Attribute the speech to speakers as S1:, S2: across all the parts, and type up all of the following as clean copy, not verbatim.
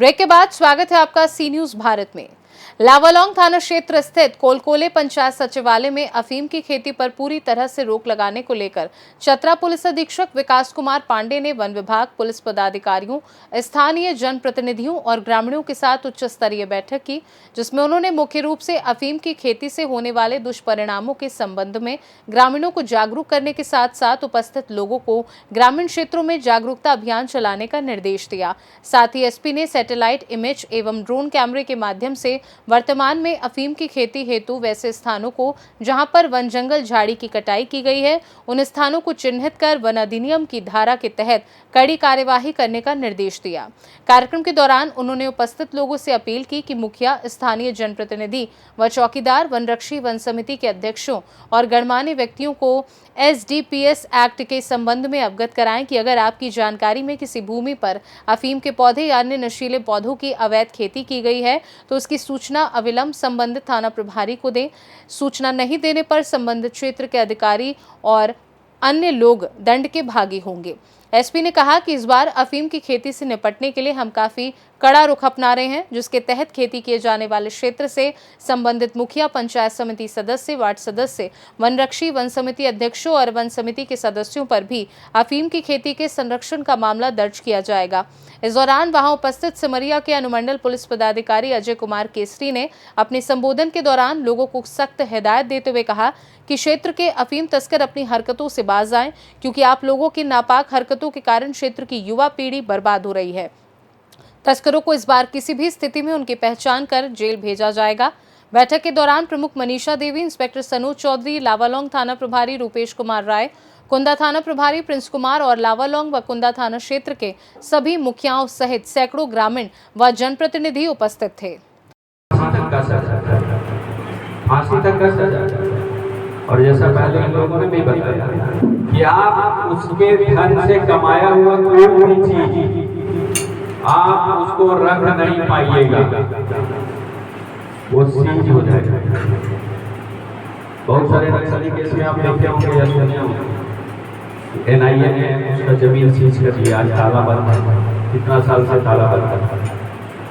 S1: Break के बाद स्वागत है आपका सी न्यूज भारत में। लावालौंग थाना क्षेत्र स्थित कोलकोले पंचायत सचिवालय में अफीम की खेती पर पूरी तरह से रोक लगाने को लेकर चतरा पुलिस अधीक्षक विकास कुमार पांडे ने वन विभाग, पुलिस पदाधिकारियों, स्थानीय जनप्रतिनिधियों और ग्रामीणों के साथ उच्च स्तरीय बैठक की, जिसमें उन्होंने मुख्य रूप से अफीम की खेती से होने वाले दुष्परिणामों के संबंध में ग्रामीणों को जागरूक करने के साथ साथ उपस्थित लोगों को ग्रामीण क्षेत्रों में जागरूकता अभियान चलाने का निर्देश दिया। साथ ही एसपी ने सैटेलाइट इमेज एवं ड्रोन कैमरे के माध्यम से वर्तमान में अफीम की खेती हेतु वैसे स्थानों को जहां पर वन जंगल झाड़ी की कटाई की गई है, उन स्थानों को चिन्हित कर वन अधिनियम की धारा के तहत कड़ी कार्यवाही करने का निर्देश दिया। कार्यक्रम के दौरान उन्होंने उपस्थित लोगों से अपील की कि मुखिया, स्थानीय जनप्रतिनिधि व चौकीदार, वनरक्षी, वन समिति के अध्यक्षों और गणमान्य व्यक्तियों को एसडीपीएस एक्ट के संबंध में अवगत कराएं कि अगर आपकी जानकारी में किसी भूमि पर अफीम के पौधे या अन्य नशीले पौधों की अवैध खेती की गई है तो उसकी सूचना अविलंब संबंधित थाना प्रभारी को दें। सूचना नहीं देने पर संबंधित क्षेत्र के अधिकारी और अन्य लोग दंड के भागी होंगे। एसपी ने कहा कि इस बार अफीम की खेती से निपटने के लिए हम काफी कड़ा रुख अपना रहे हैं, जिसके तहत खेती किए जाने वाले क्षेत्र से संबंधित मुखिया, पंचायत समिति सदस्य, वार्ड सदस्य, वनरक्षी, वन समिति अध्यक्षों और वन समिति के सदस्यों पर भी अफीम की खेती के संरक्षण का मामला दर्ज किया जाएगा। इस दौरान वहां उपस्थित सिमरिया के अनुमंडल पुलिस पदाधिकारी अजय कुमार केसरी ने अपने संबोधन के दौरान लोगों को सख्त हिदायत देते हुए कहा कि क्षेत्र के अफीम तस्कर अपनी हरकतों से बाज आएं, क्योंकि आप लोगों की नापाक हरकतों के कारण क्षेत्र की युवा पीढ़ी बर्बाद हो रही है। तस्करों को इस बार किसी भी स्थिति में उनकी पहचान कर जेल भेजा जाएगा। बैठक के दौरान प्रमुख मनीषा देवी, इंस्पेक्टर सनोज चौधरी, लावालौंग थाना प्रभारी रूपेश कुमार राय, कुंदा थाना प्रभारी प्रिंस कुमार और लावालौंग व कुंदा थाना क्षेत्र के सभी मुखियाओं सहित सैकड़ों ग्रामीण व जनप्रतिनिधि उपस्थित थे।
S2: फांसी तक का सजा। और जैसा पहले इन लोगों ने भी बताया कि आप उसके धन से कमाया हुआ कोई भी चीज आप उसको रख नहीं पाइएगा, वो सीज हो जाएगा। बहुत सारे नक्सली केस में आप देखते होंगे या सुने होंगे, एनआईए ने उसका जमीन सीज कर लिया, आज ताला बंद है, कितना साल से ताला बंद है।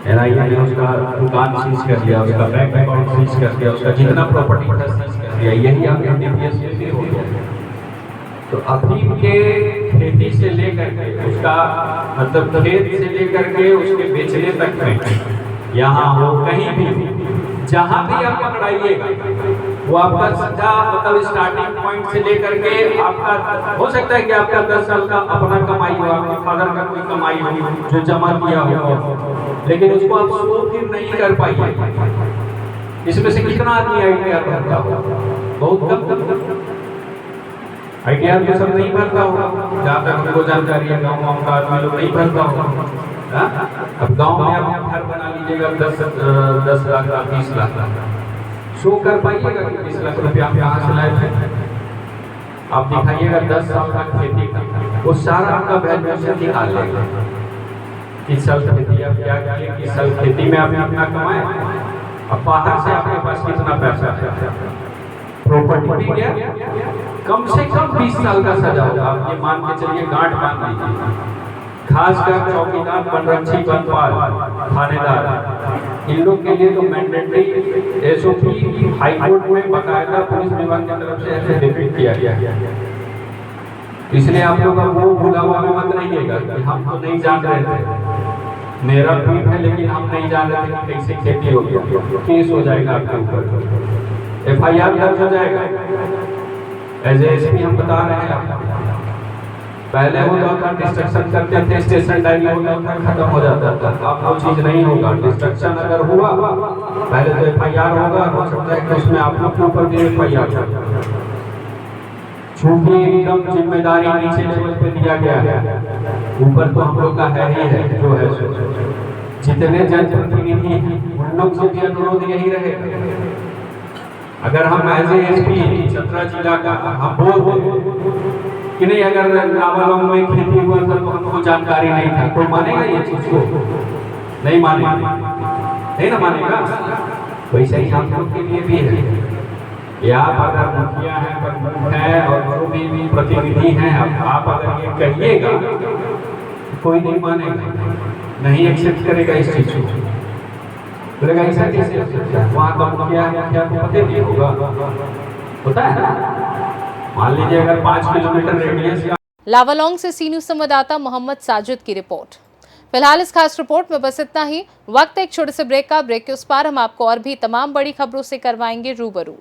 S2: एनआईए ने उसका दुकान सीज कर लिया, उसका बैंक अकाउंट सीज कर दिया, उसका जितना प्रॉपर्टी था सीज कर दिया। यही आप एनडीपीएस से हो गया। तो अफीम के खेती से लेकर के उसका मतलब खेत से लेकर के उसके बेचने तक में यहाँ हो कहीं भी जहाँ भी आप पकड़ाइएगा वो आपका सीधा मतलब स्टार्टिंग पॉइंट से लेकर के आपका हो सकता है कि आपका 10 साल का अपना कमाई हो, आपके फादर का कोई कमाई हो जो जमा किया हो, लेकिन उसको आप शो फिर नहीं कर पाइए। इसमें से कितना आदमी आईटीआर भरता हो? बहुत कम आईटीआर तो सब नहीं भरता होगा, जहाँ तक हमको जानकारी है। गाँव का आदमी लोग नहीं भरता होगा। अब गांव में आप घर बना लीजिएगा 10 लाख का, 20 लाख का, शो कर पाइएगा कि 20 लाख रुपया आप कहाँ से लाए थे? आप दिखाइएगा 10 साल का खेती का, वो सारा आपका वैल्यूएशन निकाल लेगा कि साल खेती आप क्या किए, कि साल खेती में आपने अपना कमाया, अब बाहर से आपके पास कितना पैसा है, प्रॉपर्टी में क्या कम से कम 20 साल का सजा होगा। आप ये मान के चलिए, गांठ बांध लीजिए। खासकर चौकीदार, वनरक्षी, वनपाल, थानेदार, इन लोग के लिए तो मैंडेटरी एसओपी हाईकोर्ट में बकायदा पुलिस विभाग की तरफ से ऐसे डिक्लेयर किया गया। इसलिए आप लोग वो भूला हुआ में मत रहिएगा कि हम तो नहीं जान रहे थे, मेरा ट्वीट है लेकिन हम नहीं जान रहे थे कि कैसे खेती हो गया। केस हो जाएगा आपके ऊपर, एफआईआर दर्ज हो जाएगा। एज एसपी हम बता रहे हैं आपको, पहले होता था डिस्ट्रक्शन करते थे, स्टेशन डायरी होता था, खत्म हो जाता था। अब वो चीज नहीं होगा। डिस्ट्रक्शन अगर हुआ पहले तो एफआईआर होगा, हो सकता है कि उसमें आप लोग के ऊपर भी एफआईआर होगा। चूंकि एकदम जिम्मेदारी नीचे लेवल पे दिया गया है, ऊपर तो हम लोग का है ही है जो है। जितने जनप्रतिनिधि उन लोग से भी अनुरोध यही रहेगा, अगर हम एज एसपी चतरा जिला का हम बोल कि नहीं, अगर लावालौंग में खेती हुआ था तो हमको जानकारी नहीं था, कोई मानेगा ये चीज को? नहीं मानेगा, नहीं ना मानेगा। वैसे ही हम लोग के लिए भी है कि आप अगर मुखिया है और जो भी प्रतिनिधि हैं, आप अगर ये कहिएगा कोई नहीं मानेगा। नहीं एक्सेप्ट करेगा इस चीज को, बोलेगा ऐसा कैसे हो सकता है, वहाँ का मुखिया को पता नहीं होगा, होता है ना। मान लीजिए अगर 5 किलोमीटर रेडियस का।
S1: लावालौंग से सी न्यूज संवाददाता मोहम्मद साजिद की रिपोर्ट। फिलहाल इस खास रिपोर्ट में बस इतना ही। वक्त एक छोटे से ब्रेक का। ब्रेक के उस पार हम आपको और भी तमाम बड़ी खबरों से करवाएंगे रूबरू।